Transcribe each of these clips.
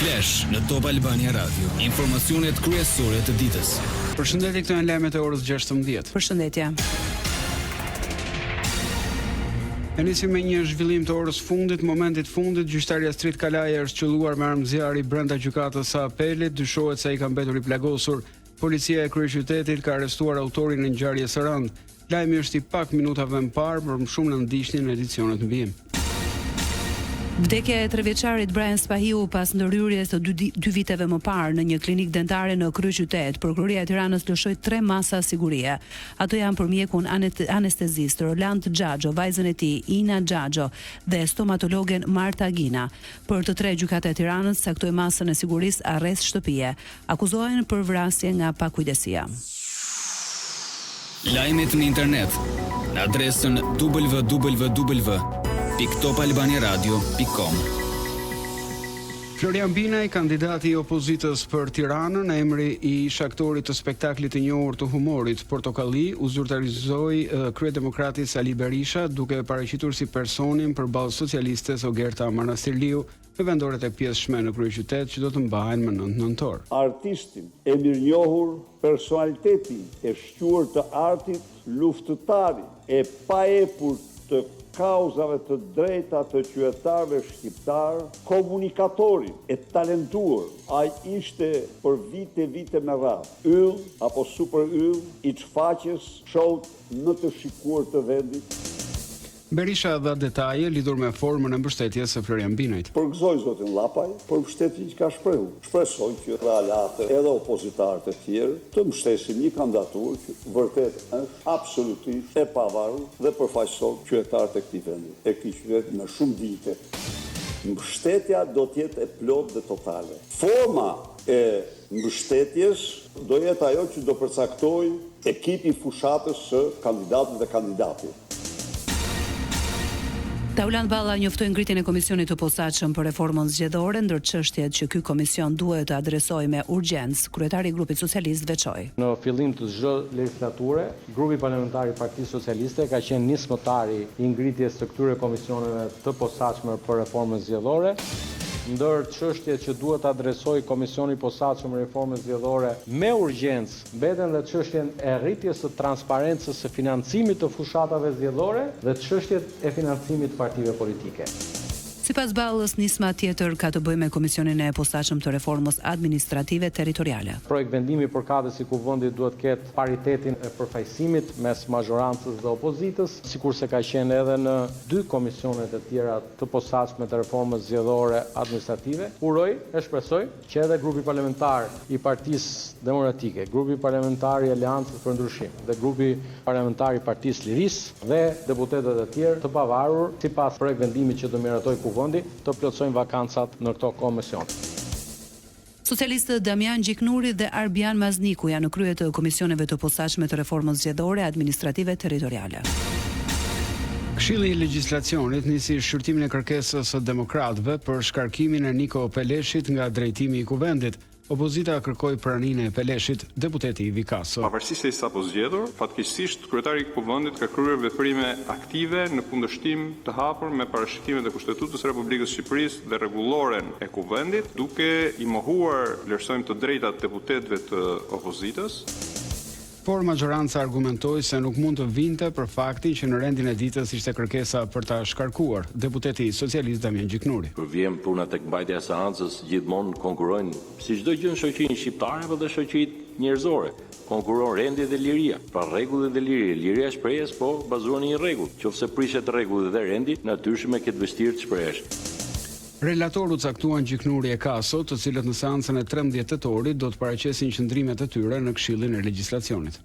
Flash në Top Albania Radio. Informacionet kryesore të ditës. Përshëndetje, këto janë lajmet e orës 16. Përshëndetje. E nisim me një zhvillim të orës fundit, momentit fundit, gjyqtarja Astrid Kalaja është qelluar me armë zjarri brenda gjykatës së apelit, dyshohet se ai ka mbetur i plagosur. Policia e kryeqytetit ka arrestuar autorin e ngjarjes së rënd. Lajmi është i pak minutave më parë, por më shumë në ndiqnin në edicionet mbi. Vdekja e 3-vjeçarit Brian Spahiu pas ndërhyrjes të dy viteve më parë në një klinik dentare në kryeqytet, prokuroria e Tiranës lëshoi 3 masa sigurie. Ato janë për mjekun anestezist Roland Xhaxho, vajzën e tij Ina Xhaxho dhe stomatologen Marta Gina. Për të 3 gjykata e Tiranës caktoi masën e sigurisë arrest shtëpie. Akuzohen për vrasje nga pakujdesia. Lajmet në internet në adresën www.topalbaniaradio.com. Florian Binaj, kandidati i opozitës për Tiranën, emri i ish aktorit të spektaklit të njohur të humorit Portokalli, u zyrtarizoi kryedemokrati Sali Berisha, duke paraqitur si personin përballë socialistes Ogerta Manastirliu në vendoret e pjesëshme në kryeqytet që do të mbahen më 9 nëntor. Artistin e mirënjohur, personaliteti e shquar të artit, luftëtari e paepur të kauzave të drejta të qytetarëve shqiptar, komunikatori e talentuar, ai ishte për vite me radhë yll apo super yll i çfaqjes shout në të shikuar të vendit. Berisha dha detaje lidhur me formën e mbështetjes së Florian Binajt. Përgëzoj zotin Llapaj për mbështetjen që ka shprehur. Shpresoj që realate edhe opozitarët e tjerë të mbështesin një kandidaturë që vërtet është absolutisht e pavarur dhe përfaqëson qytetarët e këtij vendi, e këtij qyteti me shumë dinjitet. Mbështetja do të jetë e plotë dhe totale. Forma e mbështetjes do jetë ajo që do përcaktojë ekipi fushatës së kandidatëve dhe kandidatit. Tauland Balla njoftoi ngritjen e komisionit të posaçëm për reformën zgjedhore, ndër çështjet që ky komision duhet të adresojë me urgjencë, kryetari i grupit socialist veçoi. Në fillim të çdo legislature, grupi parlamentar i Partisë Socialiste ka qenë nismëtari i ngritjes së këtyre komisioneve të posaçme për reformën zgjedhore. Ndër çështjet që duhet të adresojë Komisioni i Posaçëm reformës zgjedhore me urgjencë mbeten dhe çështjen e rritjes së transparencës së financimit të fushatave zgjedhore dhe çështjet e financimit të partive politike. Sipas Ballës, nisma tjetër ka të bëjë me Komisionin e Posaçëm të Reformës Administrative Territoriale. Projekt vendimi përkatës i kuvendit duhet ketë paritetin e përfaqësimit mes majorancës dhe opozitës, sikurse ka qenë edhe në 2 komisionet e tjera të posaçme të reformës zgjedhore administrative. Uroj e shpresoj që edhe grupi parlamentar i Partisë Demokratike, grupi parlamentar i Aleancës për Ndryshim dhe grupi parlamentar i Partisë Lirisë dhe deputetët e tjerë të pavarur sipas projekt vendimit që do miratoj kuvendi të plotësojnë vakancat në këto komision. Socialistët Damian Gjiknuri dhe Arbian Mazniku janë në krye të komisioneve të posaçme të reformës zgjedhore administrative territoriale. Këshilli i Legjislacionit nisi shqyrtimin e kërkesës së demokratëve për shkarkimin e Niko Peleshit nga drejtimi i kuvendit. Opozita kërkoi praninë e Peleshit, deputeti i Vikaso. Pavarësisht se i sapo zgjedhur, fatkeqësisht kryetari i kuvendit ka kryer veprime aktive në kundërshtim të hapur me parashikimet e Kushtetutës së Republikës së Shqipërisë dhe rregulloren e kuvendit, duke i mohuar vlerësojmë të drejtat deputetëve të opozitës. Por majoranca argumentoi se nuk mund të vinte për faktin që në rendin e ditës ishte kërkesa për ta shkarkuar, deputeti socialist Damian Gjiknuri. Kur vjen puna tek mbajtja e seancës, gjithmonë konkurrojnë si çdo gjë në shoqërinë shqiptare apo dhe shoqëritë njerëzore. Konkuron rendi dhe liria, pra rregulli dhe liria. Liria e shprehjes po bazohen në një rregull. Qofse prishet rregulli dhe rendi, natyrshëm e ke të vështirë të shprehesh. Relatoru caktuan Gjiknuri e Kaso, të cilët në seancën e 13 tetorit do të paraqesin qëndrimet e tyre në Këshillin e Legjislacionit.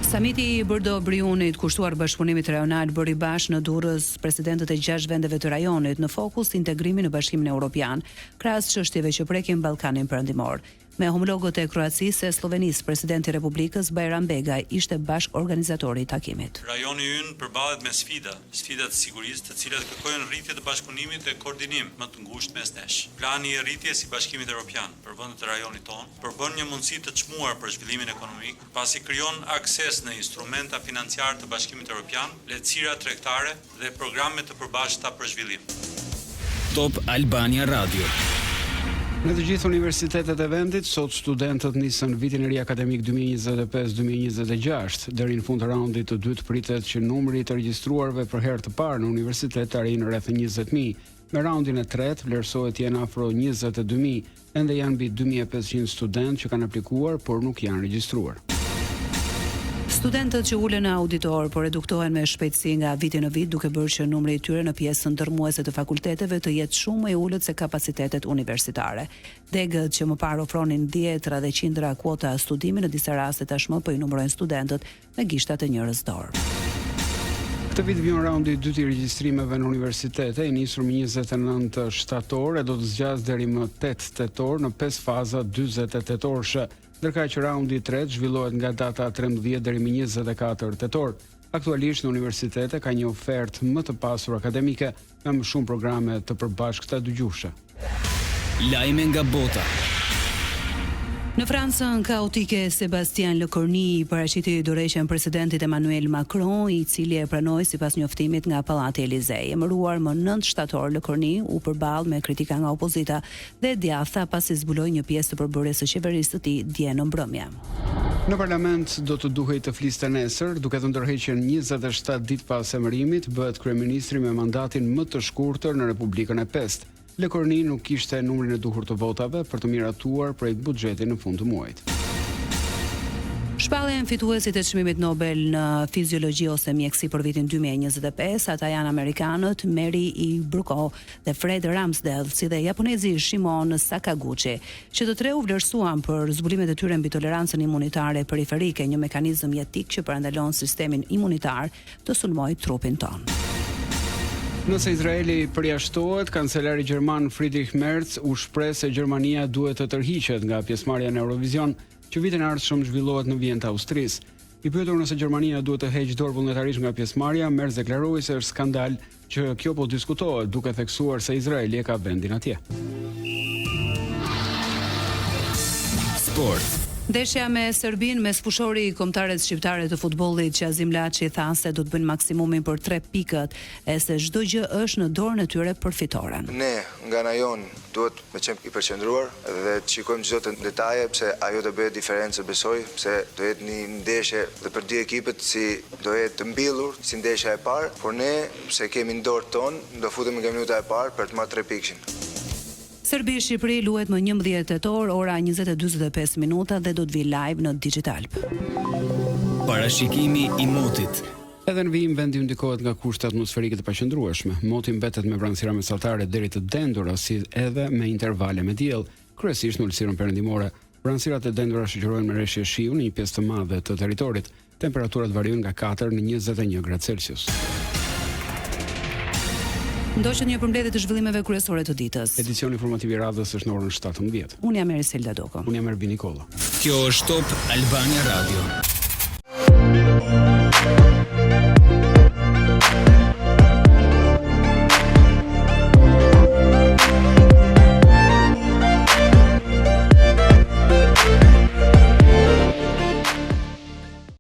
Samiti i Bërdo Briunit, kushtuar bashkëpunimit rajonal, bëri bashkë në Durrës presidentët e 6 vendeve të rajonit në fokus integrimin në Bashkimin Evropian, krahas çështjeve që prekin Ballkanin Perëndimor. Me homologët e Kroacisë e Slovenisë, presidenti i Republikës Bajram Begaj ishte bashkëorganizatori i takimit. Rajoni ynë përballet me sfida të sigurisë, të cilat kërkojnë rritje të bashkëpunimit dhe koordinim më të ngushtë mes nesh. Plani i rritjes i Bashkimit Evropian për vendet e rajonit tonë përbën një mundësi të çmuar për zhvillimin ekonomik, pasi krijon akses në instrumenta financiare të Bashkimit Evropian, lehtësira tregtare dhe programe të përbashkëta për zhvillim. Top Albania Radio. Në të gjithë universitetet e vendit, sot studentët nisën vitin e ri akademik 2025-2026. Deri në fund të raundit të dytë pritet që numri i të regjistruarve për herë të parë në universitet të arrijë rreth 20.000. Me raundin e tretë vlerësohet të jenë afro 22.000, ende janë mbi 2.500 studentë që kanë aplikuar, por nuk janë regjistruar. Studentët që ulen në auditor por reduktohen me shpejtësi nga viti në vit, duke bërë që numri i tyre në pjesën ndërmuese të fakulteteve të jetë shumë më i ulët se kapacitetet universitare. Degët që më parë ofronin 10 dhe qindra kuota studimi në disa raste tashmë po i numërojnë studentët me gishtat e njerëz dorë. Këtë vit vjen raundi i dytë i regjistrimeve në universitete, i nisur më 29 shtator e do të zgjas deri më 8 tetor në 5 faza 48 orëshe. Ndërkaq që raundi i tretë zhvillohet nga data 13 deri më 24 tetor. Aktualisht në universitete ka një ofertë më të pasur akademike me më shumë programe të përbashkëta dëgjueshë. Lajme nga bota. Në Francën kaotike, Sebastian Lecornu paraqiti dorëheqjen presidentit Emmanuel Macron, i cili e pranoi sipas njoftimit nga Pallati Elizei. Emëruar më 9 shtator, Lecornu u përball me kritika nga opozita dhe djatha pasi zbuloi një pjesë të përbërjes së qeverisë së tij dje në mbrëmje. Në parlament do të duhej të fliste nesër, duke të ndërhequr 27 ditë pas emërimit, bëhet kryeministri me mandatin më të shkurtër në Republikën e Pestë. Lecornu nuk kishte numrin e duhur të votave për të miratuar projekt buxheti në fund të muajit. Shpallën fituesit e çmimit Nobel në fiziologji ose mjeksi për vitin 2025, ata janë amerikanët Mary E. Bruko dhe Fred Ramsdell, si dhe japonezi Shimon Sakaguchi, që të tre u vlerësuan për zbulimet e tyre mbi tolerancën imunitare periferike, një mekanizëm jetik që parandalon sistemin imunitar të sulmojë trupin ton. Nëse Izraeli përjashtohet, kancelari gjerman Friedrich Merz u shpreh se Gjermania duhet të tërhiqet nga pjesëmarrja në Eurovision, që vitin e ardhshëm zhvillohet në Vjenë të Austrisë. I pyetur nëse Gjermania duhet të heqë dorë vullnetarisht nga pjesëmarrja, Merz deklaroi se është skandal që kjo po diskutohet, duke theksuar se Izraeli e ka vendin atje. Sport. Ndeshja me Serbin mes fushori kombëtares shqiptare të futbollit Qazim Laçi tha se do të bëjnë maksimumin për 3 pikët, e se çdo gjë është në dorën e tyre për fitoren. Ne nga ana jon duhet me qenë i përqendruar dhe të shikojmë çdo të detaje, pse ajo do bëhet diferencë, besoj, pse do jetë një ndeshje dhe për dy ekipet si do jetë të mbyllur si ndeshja e parë, por ne pse kemi në dorë ton, do futemi nga minuta e parë për të marrë 3 pikëshin. Serbi-Shqipëri luhet më 11 tetor, ora 20:45 minuta dhe do të vi live në Digital. Parashikimi i motit. Edhe në vijim vendi ndikohet nga kushte atmosferike të paqëndrueshme. Moti mbetet me vranësira mesatare deri të dendura, si edhe me intervale me diell, kryesisht në ulësirën perëndimore. Vranësirat e dendura shoqërohen me rreshje shiu në një pjesë të madhe të territorit. Temperaturat variojnë nga 4 në 21 gradë Celsius. Ndoqët një përmbledhje të zhvillimeve kryesore të ditës. Edicioni informativ i radhës është në orën 17. Unë jam Eriselda Doko. Unë jam Erbi Nikolla. Kjo është Top Albania Radio.